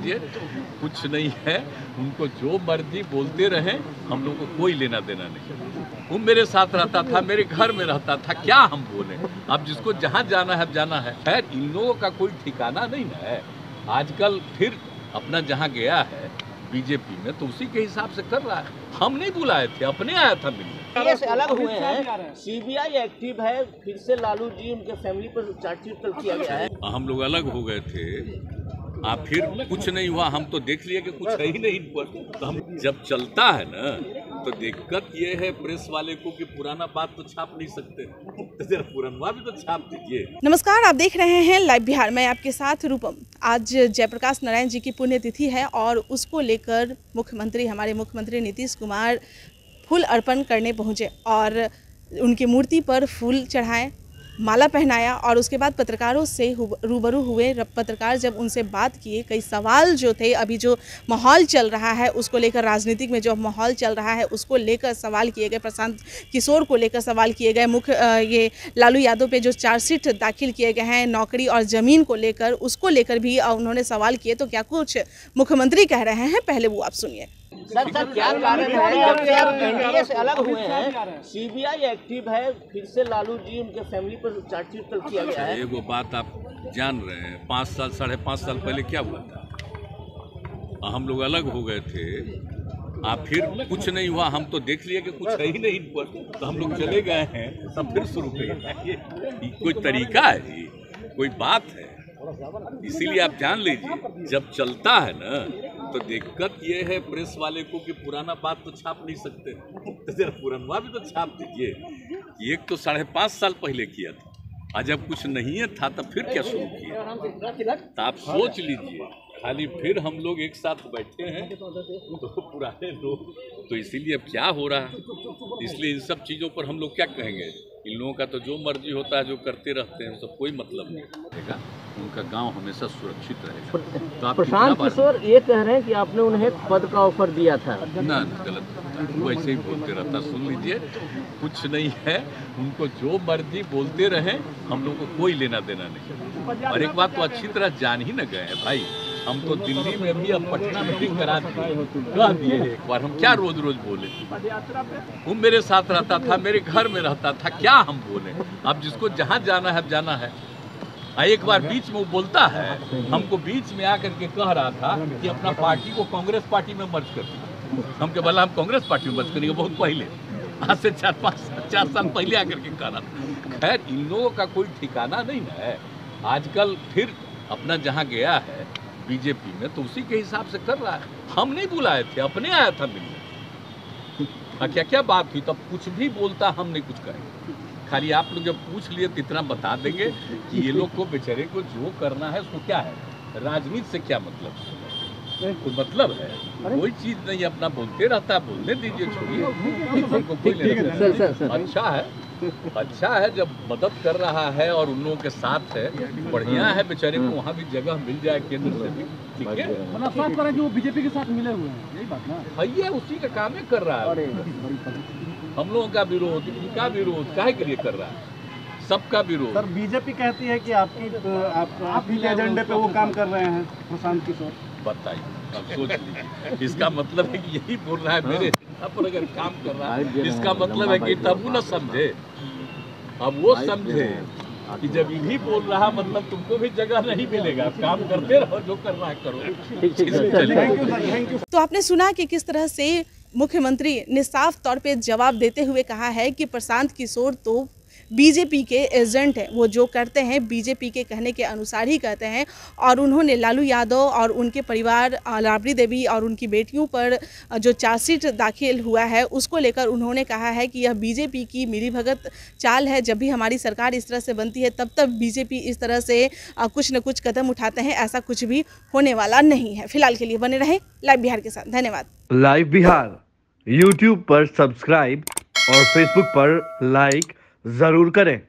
लीजिए, कुछ नहीं है। उनको जो मर्जी बोलते रहें, हम लोग को कोई लेना देना नहीं। वो मेरे साथ रहता था, मेरे घर में रहता था, क्या हम बोले। अब जिसको जहाँ जाना है जाना है। खैर इन लोगों का कोई ठिकाना नहीं है। आजकल फिर अपना जहाँ गया है बीजेपी में, तो उसी के हिसाब से कर रहा है। हम नहीं बुलाए थे, अपने आया था मिलने। से अलग हुए हैं, सीबीआई एक्टिव है, फिर से लालू जी उनके फैमिली पर चार्जशीट कल किया गया है। हम लोग अलग हो गए थे, फिर कुछ नहीं हुआ। हम तो देख लिए कि कुछ है ही नहीं इन पर। तो हम जब चलता है ना, तो दिक्कत ये है प्रेस वाले को कि पुराना बात तो छाप नहीं सकते, तो जरा पुराना भी तो छाप दीजिए। नमस्कार, आप देख रहे हैं लाइव बिहार। मैं आपके साथ रूपम। आज जयप्रकाश नारायण जी की पुण्यतिथि है और उसको लेकर हमारे मुख्यमंत्री नीतीश कुमार फूल अर्पण करने पहुंचे और उनकी मूर्ति पर फूल चढ़ाएं, माला पहनाया और उसके बाद पत्रकारों से रूबरू हुए। पत्रकार जब उनसे बात किए, कई सवाल जो थे, अभी जो माहौल चल रहा है उसको लेकर, राजनीतिक में जो माहौल चल रहा है उसको लेकर सवाल किए गए। प्रशांत किशोर को लेकर सवाल किए गए। ये लालू यादव पे जो चार्जशीट दाखिल किए गए हैं नौकरी और ज़मीन को लेकर, उसको लेकर भी उन्होंने सवाल किए। तो क्या कुछ मुख्यमंत्री कह रहे हैं, पहले वो आप सुनिए। सर क्या कारण है जब से आप एनडीए से अलग हुए हैं, सीबीआई एक्टिव है, फिर से लालू जी उनके फैमिली पर चार्जशीट कल किया गया है। वो बात आप जान रहे हैं, 5 साल 5.5 साल पहले क्या हुआ था। हम लोग अलग हो गए थे, फिर कुछ नहीं हुआ। हम तो देख लिए कि कुछ है ही नहीं इन पर, तो हम लोग चले गए हैं, तब फिर शुरू किए। ये कोई तरीका है जी, कोई बात है। इसीलिए आप जान लीजिए, जब चलता है ना, तो दिक्कत ये है प्रेस वाले को कि पुराना बात तो छाप नहीं सकते, तो जरा पुराना भी तो छाप दीजिए। एक तो 5.5 साल पहले किया था, और जब कुछ नहीं है था तब फिर क्या शुरू किया। तो आप सोच लीजिए, खाली फिर हम लोग एक साथ बैठे हैं तो पुराने लोग, तो इसीलिए अब क्या हो रहा है। इसलिए इन सब चीज़ों पर हम लोग क्या कहेंगे। इन लोगों का तो जो मर्जी होता है, जो करते रहते हैं, सब कोई मतलब नहीं रहेगा। उनका गांव हमेशा सुरक्षित रहेगा। तो प्रशांत किशोर ये कह रहे हैं कि आपने उन्हें पद का ऑफर दिया था। ना, गलत, वो ऐसे ही बोलते रहता। सुन लीजिए, कुछ नहीं है। उनको जो मर्जी बोलते रहें, हम लोग को कोई लेना देना नहीं। और एक बात तो अच्छी तरह जान ही न गए हैं भाई, हम तो दिल्ली में भी, अब पटना में भी करा दिए एक बार। हम क्या रोज रोज बोले। वो मेरे साथ रहता था, मेरे घर में रहता था, क्या हम बोले। अब जिसको जहाँ जाना है जाना है। एक बार बीच में वो बोलता है, हमको बीच में आकर के कह रहा था कि अपना पार्टी को कांग्रेस पार्टी में मर्ज कर दिया। हम के बोला हम कांग्रेस पार्टी में मर्ज करेंगे, बहुत पहले, आज से 4 साल पहले आकर के कह रहा था। खैर इन लोगों का कोई ठिकाना नहीं है। आजकल फिर अपना जहाँ गया है बीजेपी में, तो उसी के हिसाब से कर रहा है। हम नहीं बुलाए थे, अपने आया था मिलने। क्या क्या बात हुई, तब कुछ भी बोलता, हम नहीं कुछ करेंगे। खाली आप लोग जब पूछ लिए तो इतना बता देंगे कि ये लोग को बेचारे को जो करना है उसको क्या है, राजनीति से क्या मतलब है। कोई मतलब है, कोई चीज नहीं। अपना बोलते रहता है, बोलने दीजिए, छोड़िए। अच्छा है जब मदद कर रहा है और उन लोगों के साथ है, बढ़िया है। बेचारे को वहाँ भी जगह मिल जाए केंद्र से भी, ठीक है। जो बीजेपी के साथ मिले हुए हैं, यही बात ना भैया, उसी का काम कर रहा है। हम लोगों का विरोध, इनका विरोध काहे के लिए कर रहा है, सबका विरोध। सर बीजेपी कहती है कि आपकी एजेंडे पे वो काम कर रहे हैं प्रशांत किशोर। बताइए, अब सोच लीजिए। इसका मतलब है कि यही बोल रहा है मेरे पर अगर काम कर रहा है, इसका मतलब है कि तब वो न समझे। अब वो समझे कि जब यही बोल रहा, मतलब तुमको भी जगह नहीं मिलेगा, काम करते रहो, जो करना है करो। Thank you. तो आपने सुना कि किस तरह से मुख्यमंत्री ने साफ तौर पे जवाब देते हुए कहा है कि प्रशांत किशोर तो बीजेपी के एजेंट हैं, वो जो करते हैं बीजेपी के कहने के अनुसार ही कहते हैं। और उन्होंने लालू यादव और उनके परिवार, राबड़ी देवी और उनकी बेटियों पर जो चार्जशीट दाखिल हुआ है उसको लेकर उन्होंने कहा है कि यह बीजेपी की मिलीभगत चाल है। जब भी हमारी सरकार इस तरह से बनती है, तब बीजेपी इस तरह से कुछ न कुछ कदम उठाते हैं। ऐसा कुछ भी होने वाला नहीं है। फिलहाल के लिए बने रहें लाइव बिहार के साथ। धन्यवाद। लाइव बिहार यूट्यूब पर सब्सक्राइब और फेसबुक पर लाइक जरूर करें।